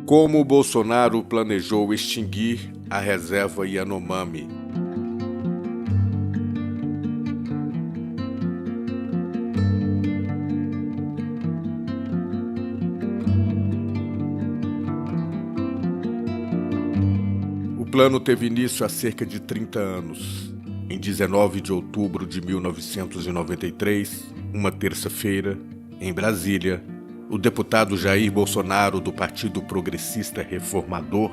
Como Bolsonaro planejou extinguir a reserva Yanomami. O plano teve início há cerca de 30 anos. Em 19 de outubro de 1993, uma terça-feira, em Brasília, o deputado Jair Bolsonaro, do Partido Progressista Reformador,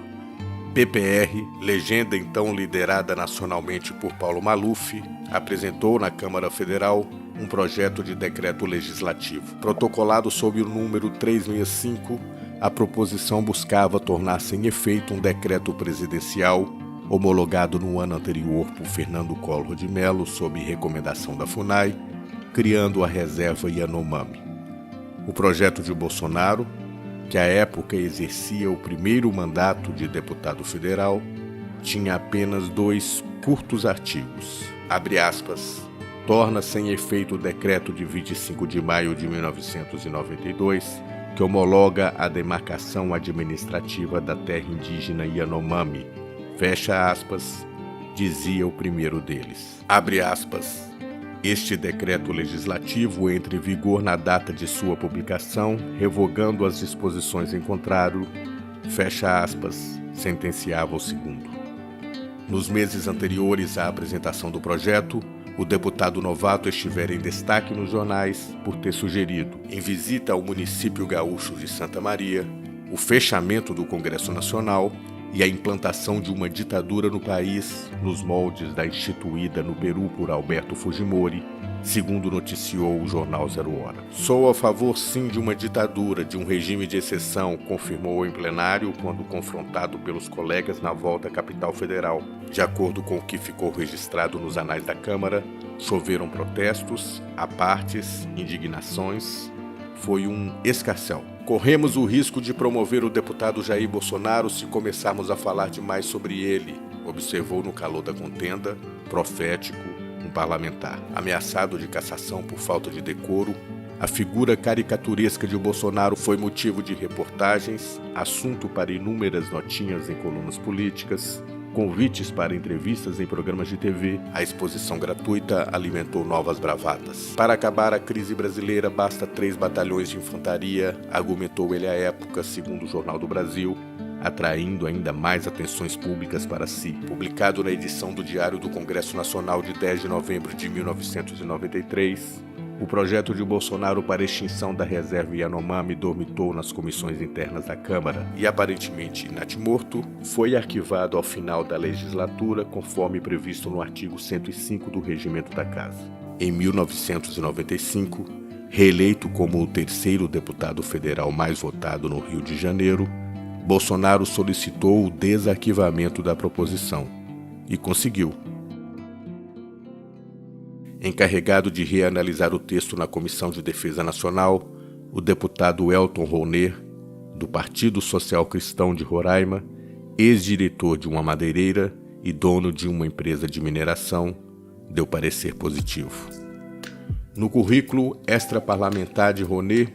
PPR, legenda então liderada nacionalmente por Paulo Maluf, apresentou na Câmara Federal um projeto de decreto legislativo. Protocolado sob o número 365, a proposição buscava tornar sem efeito um decreto presidencial homologado no ano anterior por Fernando Collor de Mello, sob recomendação da FUNAI, criando a reserva Yanomami. O projeto de Bolsonaro, que à época exercia o primeiro mandato de deputado federal, tinha apenas 2 curtos artigos. Abre aspas, torna sem efeito o decreto de 25 de maio de 1992, que homologa a demarcação administrativa da terra indígena Yanomami. Fecha aspas, dizia o primeiro deles. Abre aspas. Este decreto legislativo entra em vigor na data de sua publicação, revogando as disposições em contrário, fecha aspas, sentenciava o segundo. Nos meses anteriores à apresentação do projeto, o deputado novato estivera em destaque nos jornais por ter sugerido, em visita ao município gaúcho de Santa Maria, o fechamento do Congresso Nacional e a implantação de uma ditadura no país, nos moldes da instituída no Peru por Alberto Fujimori, segundo noticiou o jornal Zero Hora. Sou a favor, sim, de uma ditadura, de um regime de exceção, confirmou em plenário quando confrontado pelos colegas na volta à capital federal. De acordo com o que ficou registrado nos anais da Câmara, choveram protestos, apartes, indignações. Foi um escarcéu. Corremos o risco de promover o deputado Jair Bolsonaro se começarmos a falar demais sobre ele, observou no calor da contenda, profético, um parlamentar. Ameaçado de cassação por falta de decoro, a figura caricaturesca de Bolsonaro foi motivo de reportagens, assunto para inúmeras notinhas em colunas políticas, convites para entrevistas em programas de TV, a exposição gratuita alimentou novas bravatas. Para acabar a crise brasileira, basta 3 batalhões de infantaria, argumentou ele à época, segundo o Jornal do Brasil, atraindo ainda mais atenções públicas para si. Publicado na edição do Diário do Congresso Nacional de 10 de novembro de 1993, o projeto de Bolsonaro para a extinção da reserva Yanomami dormitou nas comissões internas da Câmara e, aparentemente natimorto, foi arquivado ao final da legislatura, conforme previsto no artigo 105 do Regimento da Casa. Em 1995, reeleito como o 3º deputado federal mais votado no Rio de Janeiro, Bolsonaro solicitou o desarquivamento da proposição e conseguiu. Encarregado de reanalisar o texto na Comissão de Defesa Nacional, o deputado Elton Rouner, do Partido Social Cristão de Roraima, ex-diretor de uma madeireira e dono de uma empresa de mineração, deu parecer positivo. No currículo extraparlamentar de Rouner,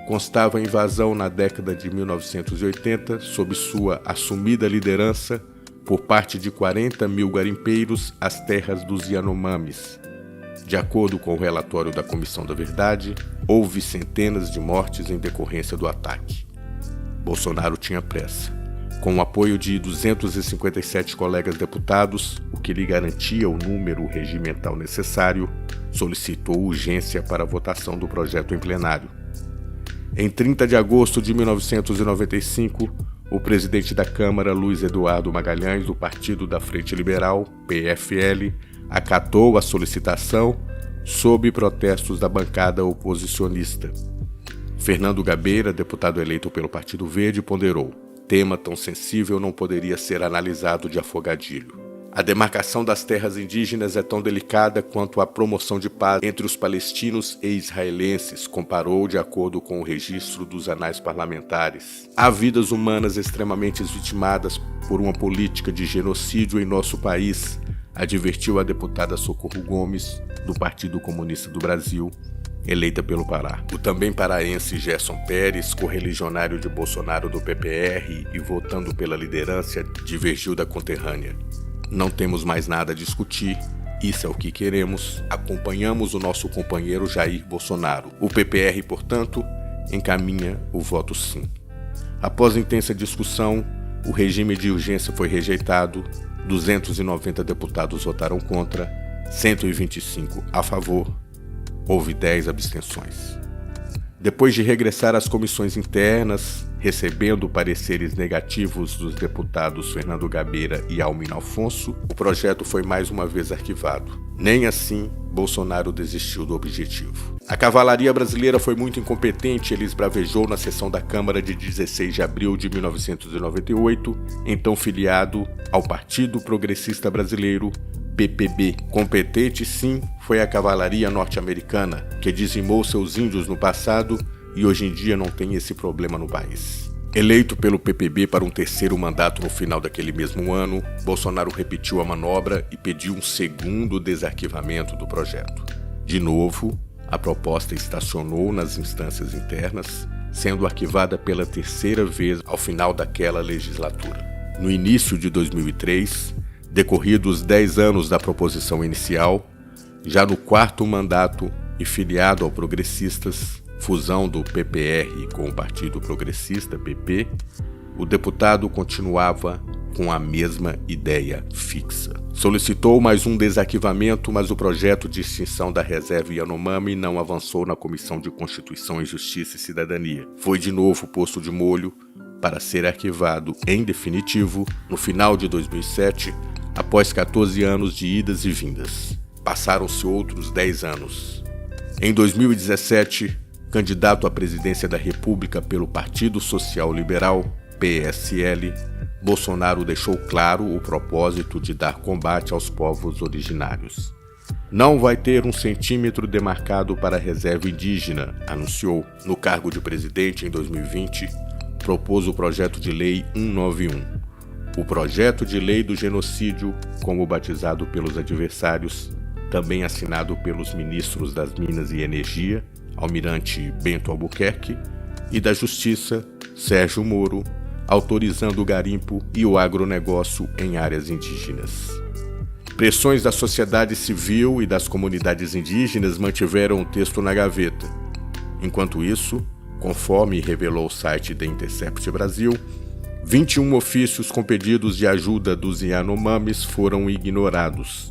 constava a invasão na década de 1980, sob sua assumida liderança, por parte de 40 mil garimpeiros, às terras dos Yanomamis. De acordo com o relatório da Comissão da Verdade, houve centenas de mortes em decorrência do ataque. Bolsonaro tinha pressa. Com o apoio de 257 colegas deputados, o que lhe garantia o número regimental necessário, solicitou urgência para a votação do projeto em plenário. Em 30 de agosto de 1995, o presidente da Câmara, Luiz Eduardo Magalhães, do Partido da Frente Liberal, PFL, acatou a solicitação sob protestos da bancada oposicionista. Fernando Gabeira, deputado eleito pelo Partido Verde, ponderou: tema tão sensível não poderia ser analisado de afogadilho. A demarcação das terras indígenas é tão delicada quanto a promoção de paz entre os palestinos e israelenses, comparou de acordo com o registro dos anais parlamentares. Há vidas humanas extremamente vitimadas por uma política de genocídio em nosso país, advertiu a deputada Socorro Gomes, do Partido Comunista do Brasil, eleita pelo Pará. O também paraense Gerson Pérez, correligionário de Bolsonaro do PPR e votando pela liderança, divergiu da conterrânea. Não temos mais nada a discutir, isso é o que queremos, acompanhamos o nosso companheiro Jair Bolsonaro. O PPR, portanto, encaminha o voto sim. Após intensa discussão, o regime de urgência foi rejeitado, 290 deputados votaram contra, 125 a favor, houve 10 abstenções. Depois de regressar às comissões internas, recebendo pareceres negativos dos deputados Fernando Gabeira e Almino Afonso, o projeto foi mais uma vez arquivado. Nem assim, Bolsonaro desistiu do objetivo. A cavalaria brasileira foi muito incompetente, ele esbravejou na sessão da Câmara de 16 de abril de 1998, então filiado ao Partido Progressista Brasileiro, PPB. Competente, sim, foi a cavalaria norte-americana, que dizimou seus índios no passado e hoje em dia não tem esse problema no país. Eleito pelo PPB para um terceiro mandato no final daquele mesmo ano, Bolsonaro repetiu a manobra e pediu um segundo desarquivamento do projeto. De novo, a proposta estacionou nas instâncias internas, sendo arquivada pela terceira vez ao final daquela legislatura. No início de 2003, decorridos 10 anos da proposição inicial, já no quarto mandato e filiado ao Progressistas, fusão do PPR com o Partido Progressista, PP, o deputado continuava com a mesma ideia fixa. Solicitou mais um desarquivamento, mas o projeto de extinção da reserva Yanomami não avançou na Comissão de Constituição e Justiça e Cidadania. Foi de novo posto de molho para ser arquivado em definitivo no final de 2007, após 14 anos de idas e vindas. Passaram-se outros 10 anos. Em 2017, candidato à presidência da República pelo Partido Social Liberal, PSL, Bolsonaro deixou claro o propósito de dar combate aos povos originários. Não vai ter 1 centímetro demarcado para a reserva indígena, anunciou. No cargo de presidente em 2020, propôs o projeto de lei 191. O projeto de lei do genocídio, como batizado pelos adversários, também assinado pelos ministros das Minas e Energia, Almirante Bento Albuquerque, e da Justiça, Sérgio Moro, autorizando o garimpo e o agronegócio em áreas indígenas. Pressões da sociedade civil e das comunidades indígenas mantiveram o texto na gaveta. Enquanto isso, conforme revelou o site The Intercept Brasil, 21 ofícios com pedidos de ajuda dos Yanomamis foram ignorados.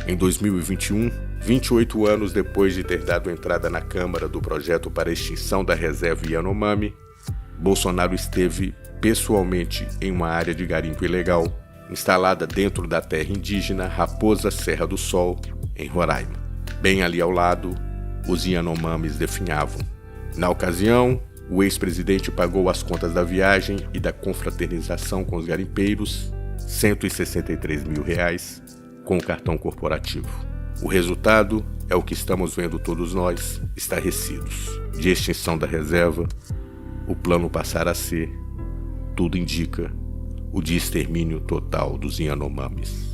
Em 2021, 28 anos depois de ter dado entrada na Câmara do projeto para a extinção da reserva Yanomami, Bolsonaro esteve pessoalmente em uma área de garimpo ilegal, instalada dentro da terra indígena Raposa Serra do Sol, em Roraima. Bem ali ao lado, os Yanomamis definhavam. Na ocasião, o ex-presidente pagou as contas da viagem e da confraternização com os garimpeiros, R$ 163 mil, com o cartão corporativo. O resultado é o que estamos vendo todos nós, estarrecidos. De extinção da reserva, o plano passará a ser, tudo indica, o de extermínio total dos Yanomamis.